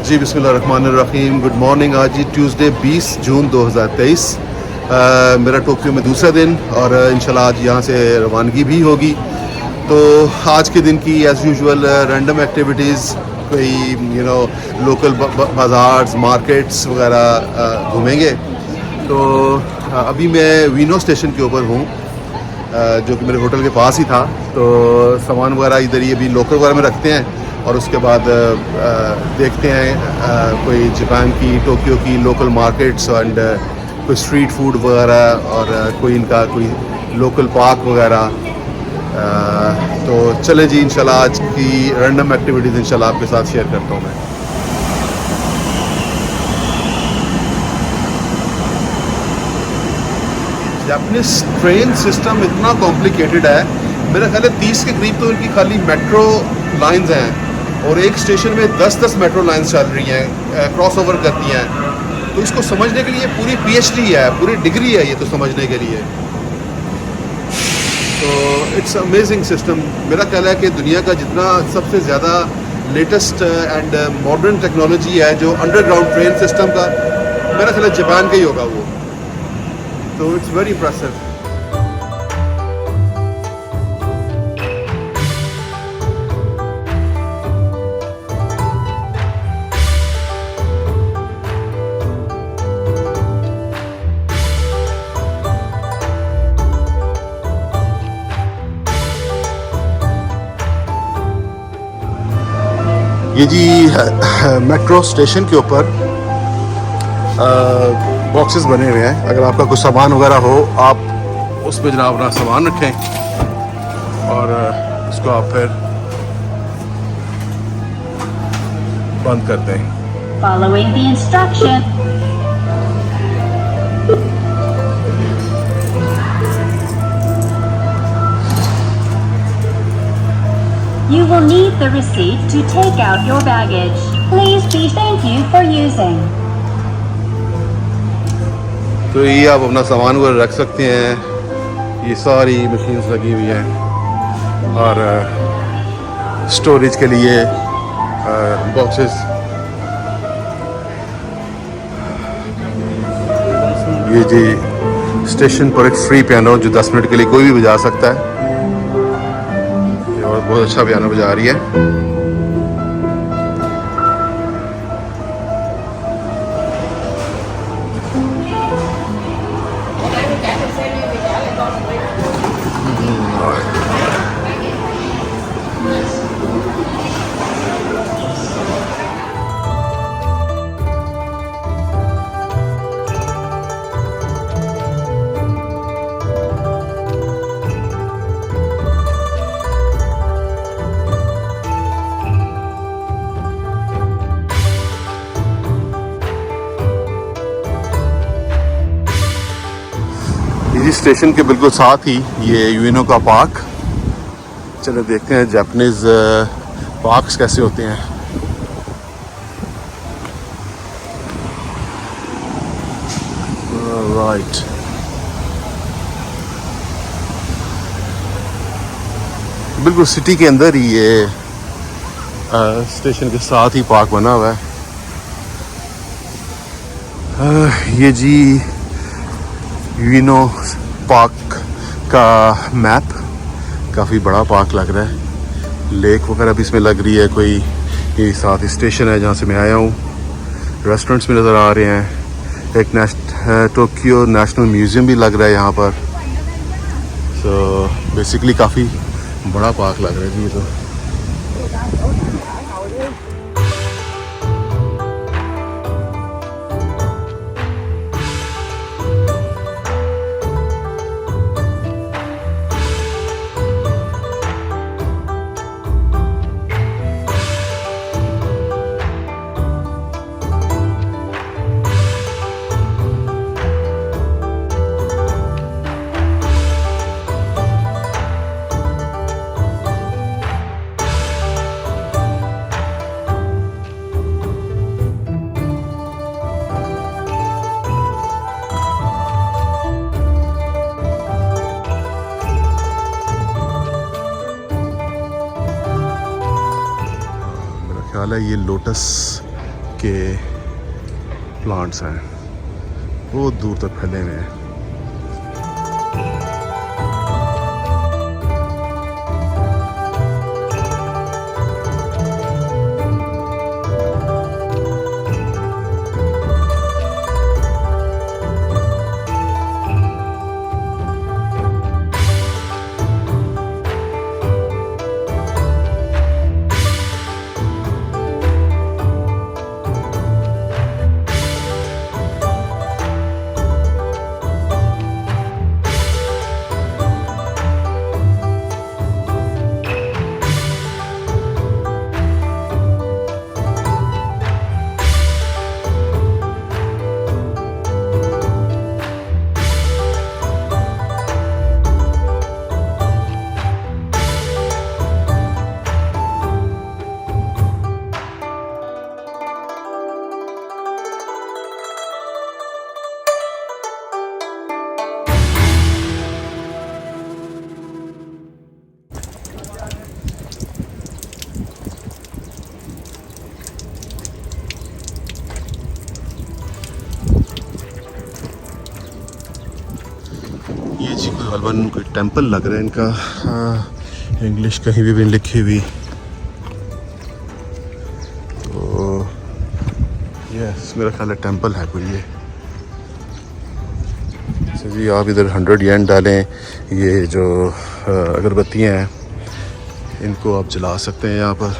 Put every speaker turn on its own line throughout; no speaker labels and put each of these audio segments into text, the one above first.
जी बिस्मिल्लाहिर्रहमानिर्रहीम। Good morning. आज जी Tuesday 20 जून 2023, मेरा टोक्यो में दूसरा दिन और इंशाल्लाह आज यहाँ से रवानगी भी होगी। तो आज के दिन की एज़ यूजुअल रैंडम एक्टिविटीज़, कोई लोकल बाज़ार्स मार्केट्स वगैरह घूमेंगे। तो अभी मैं वीनो स्टेशन के ऊपर हूँ, जो कि मेरे होटल के पास ही था। तो सामान वगैरह इधर ही अभी लोकल वगैरह में रखते हैं और उसके बाद देखते हैं कोई जापान की, टोक्यो की लोकल मार्केट्स एंड कोई स्ट्रीट फूड वगैरह और कोई इनका कोई लोकल पार्क वगैरह। तो चलें जी, इंशाल्लाह आज की रैंडम एक्टिविटीज़ इंशाल्लाह आपके साथ शेयर करता हूँ मैं। जापानीज ट्रेन सिस्टम इतना कॉम्प्लिकेटेड है, मेरा ख्याल है 30 के करीब तो इनकी खाली मेट्रो लाइंस हैं और एक स्टेशन में 10-10 मेट्रो लाइंस चल रही हैं, क्रॉस ओवर करती हैं। तो इसको समझने के लिए पूरी PhD है, पूरी डिग्री है ये तो समझने के लिए। तो इट्स अमेजिंग सिस्टम। मेरा ख्याल है कि दुनिया का जितना सबसे ज़्यादा लेटेस्ट एंड मॉडर्न टेक्नोलॉजी है जो अंडरग्राउंड ट्रेन सिस्टम का, मेरा ख्याल है जापान का ही होगा वो। तो इट्स वेरी इम्प्रेसिव। ये जी मेट्रो स्टेशन के ऊपर बॉक्सेस बने हुए हैं। अगर आपका कुछ सामान वगैरह हो, आप उस पर जनाब अपना सामान रखें और इसको आप फिर बंद कर दें।
Following the instruction. You will need the receipt to take out your baggage. Please be thank you for using.
तो ये आप अपना सामान वगैरह रख सकते हैं। ये सारी मशीन्स लगी हुई हैं और स्टोरेज के लिए बॉक्सेस। ये जी स्टेशन पर एक फ्री पियानो जो 10 मिनट के लिए कोई भी बजा सकता है और बहुत अच्छा पियानो बजा रही है। स्टेशन के बिल्कुल साथ ही ये यूएनो का पार्क। चलो देखते हैं जापानीज पार्क्स कैसे होते हैं। राइट, बिल्कुल सिटी के अंदर ही ये स्टेशन के साथ ही पार्क बना हुआ है। ये जी यूएनो पार्क का मैप, काफ़ी बड़ा पार्क लग रहा है। लेक वगैरह भी इसमें लग रही है कोई। ये साथ ही स्टेशन है जहाँ से मैं आया हूँ। रेस्टोरेंट्स भी नज़र आ रहे हैं। एक टोक्यो नेशनल म्यूज़ियम भी लग रहा है यहाँ पर। सो बेसिकली काफ़ी बड़ा पार्क लग रहा है जी ये तो। ख्याल है ये लोटस के प्लांट्स हैं, बहुत दूर तक फैले हुए हैं। ये जी कोई गलबन कोई टेंपल लग रहा है इनका, इंग्लिश कहीं भी लिखी हुई। तो यस मेरा ख्याल है टेंपल है कोई ये। अच्छा जी, आप इधर 100 येन डालें, ये जो अगरबत्तियाँ हैं इनको आप जला सकते हैं यहाँ पर।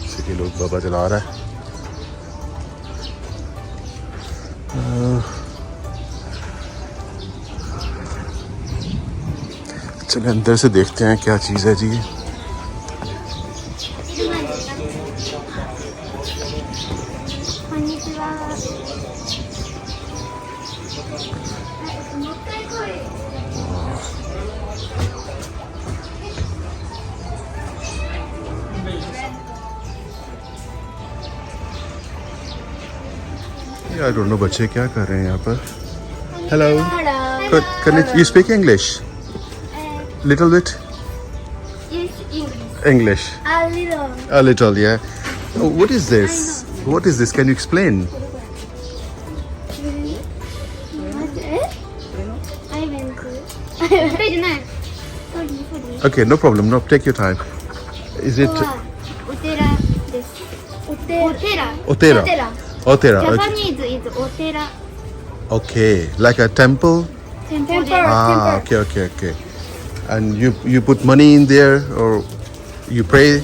जैसे कि लोग बाबा जला रहा है। चलिए अंदर से देखते हैं क्या चीज़ है जी ये। आई डोंट नो बच्चे क्या कर रहे हैं यहाँ पर। Hello, can you speak English? Little bit?
Yes, English.
English.
A little.
A little, yeah. Oh, what is this? What is this? Can you explain?
What is? I went to.
Okay, no problem. No, take your time. Is it
Otera desu. Otera.
Otera? Otera. Okay.
Japanese is otera.
Okay, like a temple?
Temple.
Ah, okay. And you put money in there or you pray?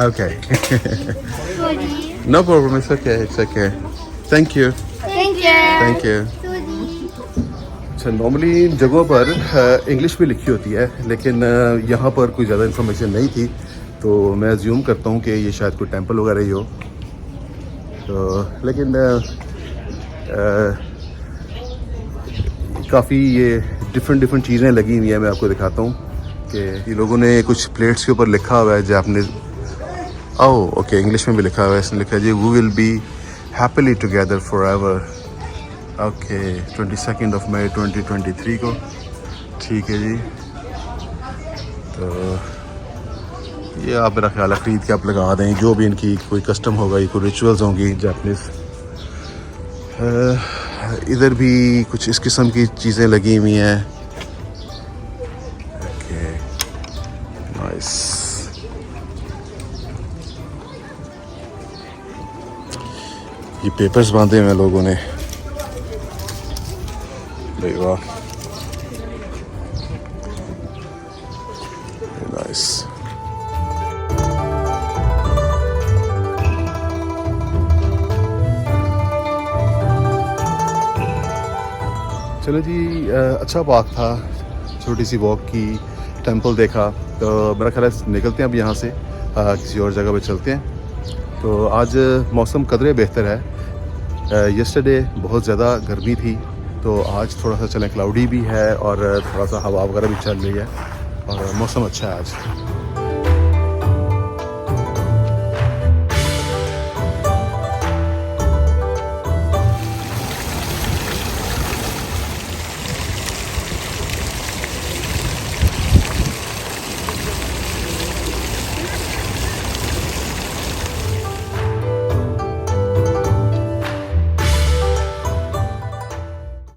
Okay.
Sorry.
No problem. It's okay. Thank you.
Thank you.
Thank you.
Sorry.
अच्छा, normally in जगहों पर English भी लिखी होती है, लेकिन यहाँ पर कोई ज़्यादा इन्फॉर्मेशन नहीं थी, तो मैं अज्यूम करता हूँ कि ये शायद कोई टेंपल वगैरह ही हो। तो लेकिन काफ़ी ये डिफरेंट चीज़ें लगी हुई हैं। मैं आपको दिखाता हूँ कि ये लोगों ने कुछ प्लेट्स के ऊपर लिखा हुआ है जापानीज। ओके, इंग्लिश में भी लिखा हुआ है। इसने लिखा है जी, we will be happily together forever. Okay, 22 मई 2023 को। ठीक है जी। तो ये आप मेरा ख्याल है ख़रीद के आप लगा दें, जो भी इनकी कोई कस्टम होगा, ये कोई रिचुअल्स होंगी जापानीज़। इधर भी कुछ इस किस्म की चीज़ें लगी हुई हैं। Okay, nice. ये पेपर्स बांधे हुए हैं लोगों ने। वाह, नाइस। चलो जी, अच्छा वॉक था, छोटी सी वॉक की, टेंपल देखा, तो मेरा ख्याल है निकलते हैं अब यहाँ से, किसी और जगह पे चलते हैं। तो आज मौसम कदरे बेहतर है। यस्टरडे बहुत ज़्यादा गर्मी थी, तो आज थोड़ा सा चलें क्लाउडी भी है और थोड़ा सा हवा वगैरह भी चल रही है और मौसम अच्छा है आज।